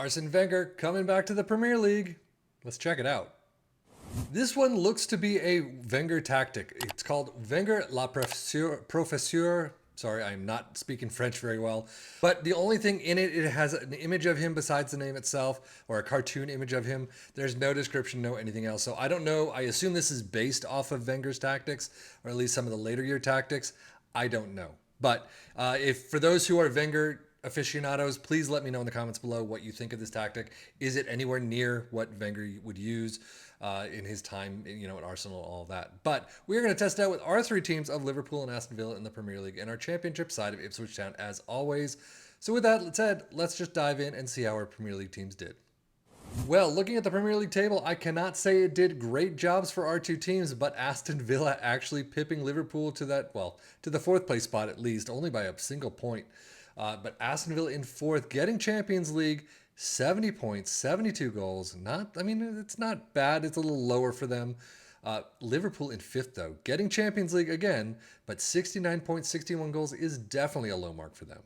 Arsene Wenger coming back to the Premier League. Let's check it out. This one looks to be a Wenger tactic. It's called Wenger la Professeur. Sorry, I'm not speaking French very well. But the only thing in it, it has an image of him besides the name itself, or a cartoon image of him. There's no description, no anything else. So I don't know. I assume this is based off of Wenger's tactics, or at least some of the later year tactics. I don't know. But if for those who are Wenger aficionados, please let me know in the comments below what you think of this tactic. Is it anywhere near what Wenger would use in his time, at Arsenal, all that? But we're going to test it out with our three teams of Liverpool and Aston Villa in the Premier League and our championship side of Ipswich Town, as always. So with that said, let's just dive in and see how our Premier League teams did. Well, looking at the Premier League table, I cannot say it did great jobs for our two teams, but Aston Villa actually pipping Liverpool to the fourth place spot at least, only by a single point. But Aston Villa in fourth, getting Champions League, 70 points, 72 goals. It's not bad. It's a little lower for them. Liverpool in fifth, though, getting Champions League again, but 69 points, 61 goals is definitely a low mark for them.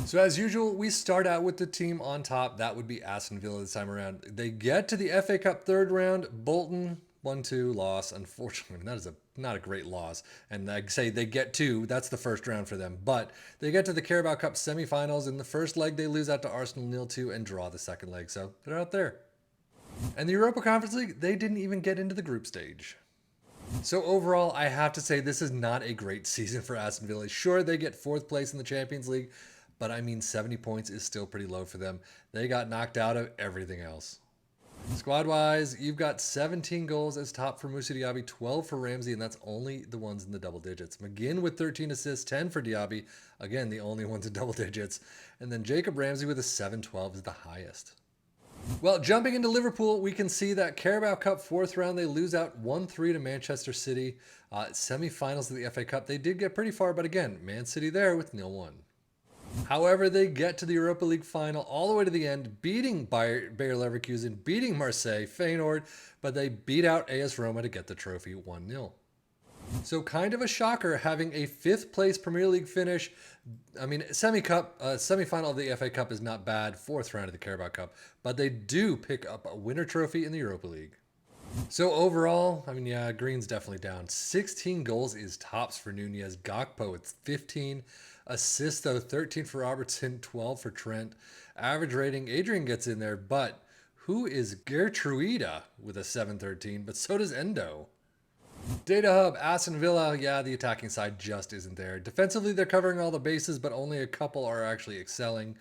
So as usual, we start out with the team on top. That would be Aston Villa this time around. They get to the FA Cup third round. Bolton, 1-2 loss. Unfortunately, that is not a great loss. And I say they get to, that's the first round for them. But they get to the Carabao Cup semifinals. In the first leg, they lose out to Arsenal 0-2 and draw the second leg. So they're out there. And the Europa Conference League, they didn't even get into the group stage. So overall, I have to say this is not a great season for Aston Villa. Sure, they get fourth place in the Champions League, but 70 points is still pretty low for them. They got knocked out of everything else. Squad-wise, you've got 17 goals as top for Moussa Diaby, 12 for Ramsey, and that's only the ones in the double digits. McGinn with 13 assists, 10 for Diaby, again, the only ones in double digits. And then Jacob Ramsey with a 7-12 is the highest. Well, jumping into Liverpool, we can see that Carabao Cup fourth round, they lose out 1-3 to Manchester City. Semi-finals of the FA Cup, they did get pretty far, but again, Man City there with 0-1. However, they get to the Europa League final all the way to the end, beating Bayer Leverkusen, beating Marseille, Feyenoord, but they beat out AS Roma to get the trophy 1-0. So kind of a shocker having a fifth place Premier League finish. Semi-final of the FA Cup is not bad, fourth round of the Carabao Cup, but they do pick up a winner trophy in the Europa League. So overall, Green's definitely down. 16 goals is tops for Nunez. Gakpo with 15. Assists, though, 13 for Robertson, 12 for Trent. Average rating, Adrian gets in there, but who is Gertruida with a 713? But so does Endo. Data Hub, Aston Villa, the attacking side just isn't there. Defensively, they're covering all the bases, but only a couple are actually excelling.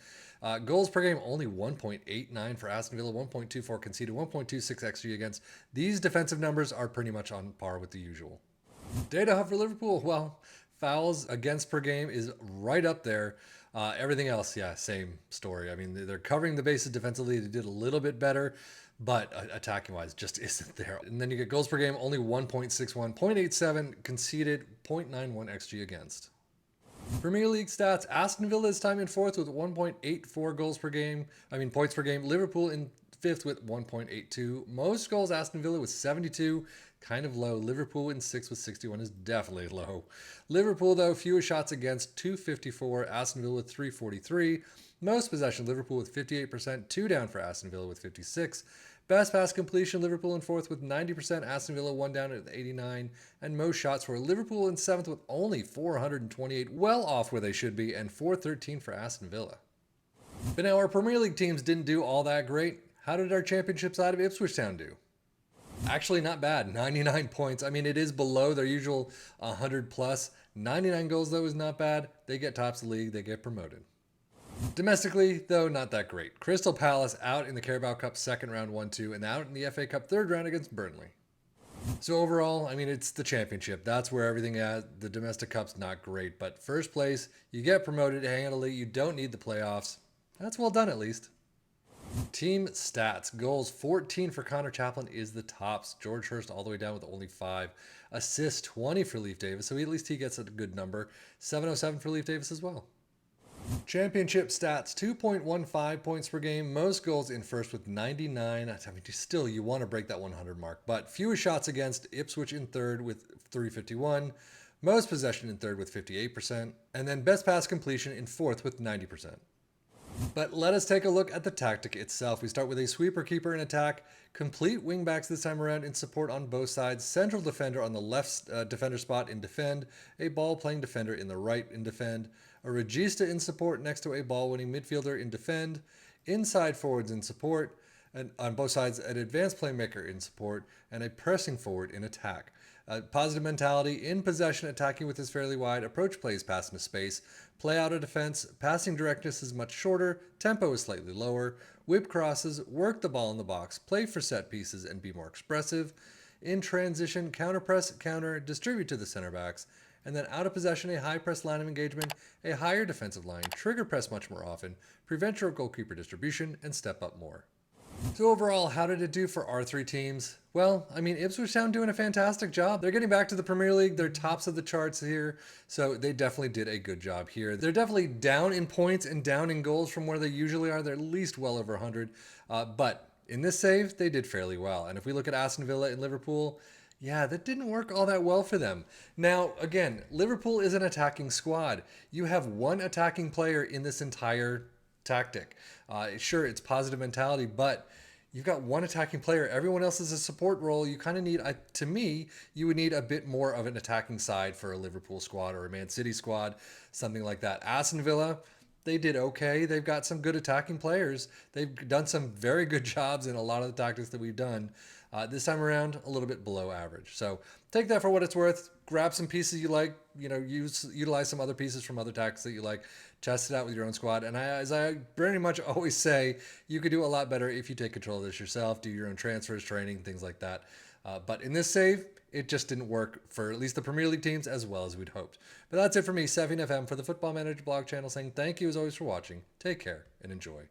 Goals per game, only 1.89 for Aston Villa, 1.24 conceded, 1.26 XG against. These defensive numbers are pretty much on par with the usual. Data Hub for Liverpool, fouls against per game is right up there. Everything else, same story. They're covering the bases defensively. They did a little bit better, but attacking-wise just isn't there. And then you get goals per game, only 1.61, 0.87 conceded, 0.91 XG against. Premier League stats, Aston Villa is time in fourth with 1.84 points per game. Liverpool in fifth with 1.82. Most goals, Aston Villa with 72, kind of low. Liverpool in sixth with 61 is definitely low. Liverpool, though, fewest shots against, 254. Aston Villa with 343. Most possession, Liverpool with 58%, 2 down for Aston Villa with 56. Best pass completion, Liverpool in fourth with 90%, Aston Villa 1 down at 89. And most shots for Liverpool in seventh with only 428, well off where they should be, and 413 for Aston Villa. But now our Premier League teams didn't do all that great. How did our championship side of Ipswich Town do? Actually not bad, 99 points. It is below their usual 100 plus. 99 goals, though, is not bad. They get tops of the league, they get promoted. Domestically, though, not that great. Crystal Palace out in the Carabao Cup second round 1-2 and out in the FA Cup third round against Burnley. So overall, it's the championship. That's where everything is. The domestic cup's not great, but first place, you get promoted handily. You don't need the playoffs. That's well done, at least. Team stats. Goals, 14 for Connor Chaplin is the tops. George Hurst all the way down with only 5. Assists, 20 for Leif Davis, so at least he gets a good number. 707 for Leif Davis as well. Championship stats, 2.15 points per game. Most goals in first with 99. Still, you want to break that 100 mark. But fewest shots against, Ipswich in third with 351. Most possession in third with 58%. And then best pass completion in fourth with 90%. But let us take a look at the tactic itself. We start with a sweeper keeper in attack, complete wingbacks this time around in support on both sides, central defender on the left defender spot in defend, a ball-playing defender in the right in defend, a regista in support next to a ball-winning midfielder in defend, inside forwards in support, and on both sides an advanced playmaker in support, and a pressing forward in attack. Positive mentality, in possession, attacking with his fairly wide, approach plays pass into space, play out of defense, passing directness is much shorter, tempo is slightly lower, whip crosses, work the ball in the box, play for set pieces and be more expressive. In transition, counter press, counter, distribute to the center backs, and then out of possession, a high press line of engagement, a higher defensive line, trigger press much more often, prevent your goalkeeper distribution, and step up more. So overall, how did it do for our three teams? Well, I mean, Ipswich Town doing a fantastic job. They're getting back to the Premier League. They're tops of the charts here. So they definitely did a good job here. They're definitely down in points and down in goals from where they usually are. They're at least well over 100. But in this save, they did fairly well. And if we look at Aston Villa and Liverpool, yeah, that didn't work all that well for them. Now, again, Liverpool is an attacking squad. You have one attacking player in this entire tactic. Sure, it's positive mentality, but you've got one attacking player. Everyone else is a support role. You kind of need, to me, you would need a bit more of an attacking side for a Liverpool squad or a Man City squad, something like that. Aston Villa, they did okay. They've got some good attacking players. They've done some very good jobs in a lot of the tactics that we've done. This time around, a little bit below average. So take that for what it's worth. Grab some pieces you like. Utilize some other pieces from other tactics that you like. Test it out with your own squad. And as I pretty much always say, you could do a lot better if you take control of this yourself, do your own transfers, training, things like that. But in this save, it just didn't work for at least the Premier League teams as well as we'd hoped. But that's it for me, Savvy FM, for the Football Manager blog channel, saying thank you as always for watching. Take care and enjoy.